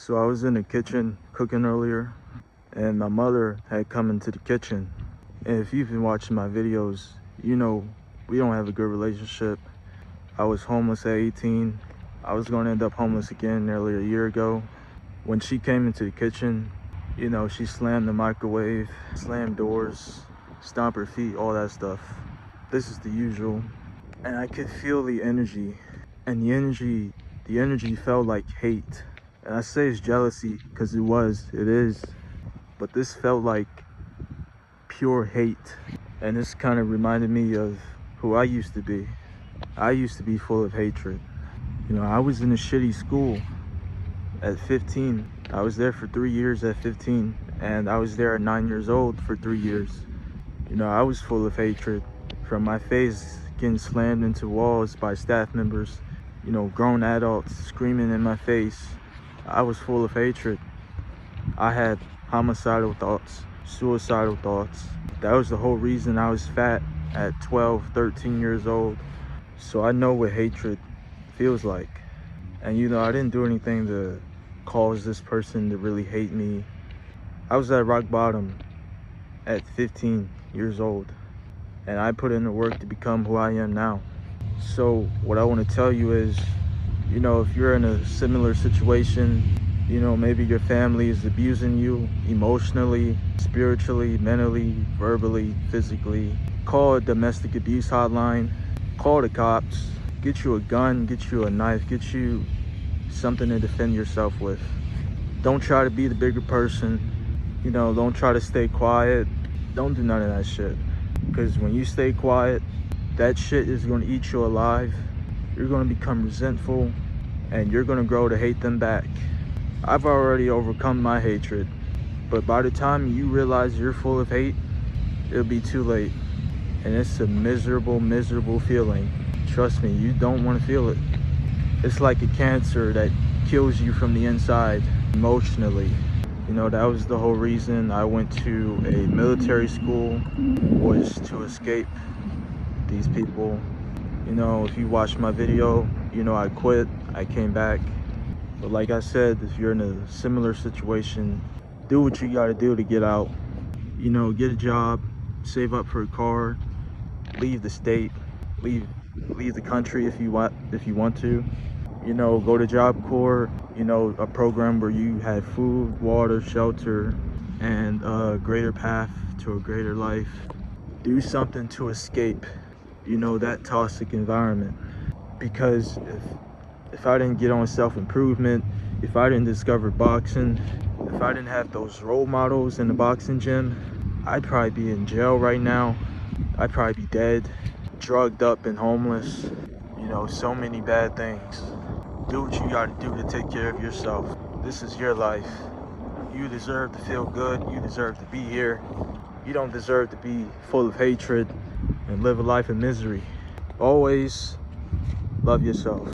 So I was in the kitchen cooking earlier, and my mother had come into the kitchen. And if you've been watching my videos, you know we don't have a good relationship. I was homeless at 18. I was going to end up homeless again nearly a year ago. When she came into the kitchen, you know, she slammed the microwave, slammed doors, stomp her feet, all that stuff. This is the usual. And I could feel the energy. And the energy felt like hate. And I say it's jealousy because it is. But this felt like pure hate. And this kind of reminded me of who I used to be. I used to be full of hatred. You know, I was in a shitty school at 15. I was there for 3 years at 15. And I was there at 9 years old for 3 years. You know, I was full of hatred. From my face getting slammed into walls by staff members, you know, grown adults screaming in my face. I was full of hatred. I had homicidal thoughts, suicidal thoughts. That was the whole reason I was fat at 12, 13 years old. So I know what hatred feels like. And you know, I didn't do anything to cause this person to really hate me. I was at rock bottom at 15 years old. And I put in the work to become who I am now. So what I want to tell you is, you know, if you're in a similar situation, you know, maybe your family is abusing you emotionally, spiritually, mentally, verbally, physically, call a domestic abuse hotline, call the cops, get you a gun, get you a knife, get you something to defend yourself with. Don't try to be the bigger person, you know, don't try to stay quiet. Don't do none of that shit. Because when you stay quiet, that shit is going to eat you alive. You're going to become resentful, and you're going to grow to hate them back. I've already overcome my hatred, but by the time you realize you're full of hate, it'll be too late. And it's a miserable, miserable feeling. Trust me, you don't want to feel it. It's like a cancer that kills you from the inside, emotionally. You know, that was the whole reason I went to a military school, was to escape these people. You know, if you watched my video, you know I quit, I came back. But like I said, if you're in a similar situation, do what you gotta do to get out. You know, get a job, save up for a car, leave the state, leave the country if you want to. You know, go to Job Corps, you know, a program where you have food, water, shelter, and a greater path to a greater life. Do something to escape, you know, that toxic environment. Because if I didn't get on self-improvement, if I didn't discover boxing, if I didn't have those role models in the boxing gym, I'd probably be in jail right now. I'd probably be dead, drugged up and homeless. You know, so many bad things. Do what you gotta do to take care of yourself. This is your life. You deserve to feel good. You deserve to be here. You don't deserve to be full of hatred and live a life of misery. Always love yourself.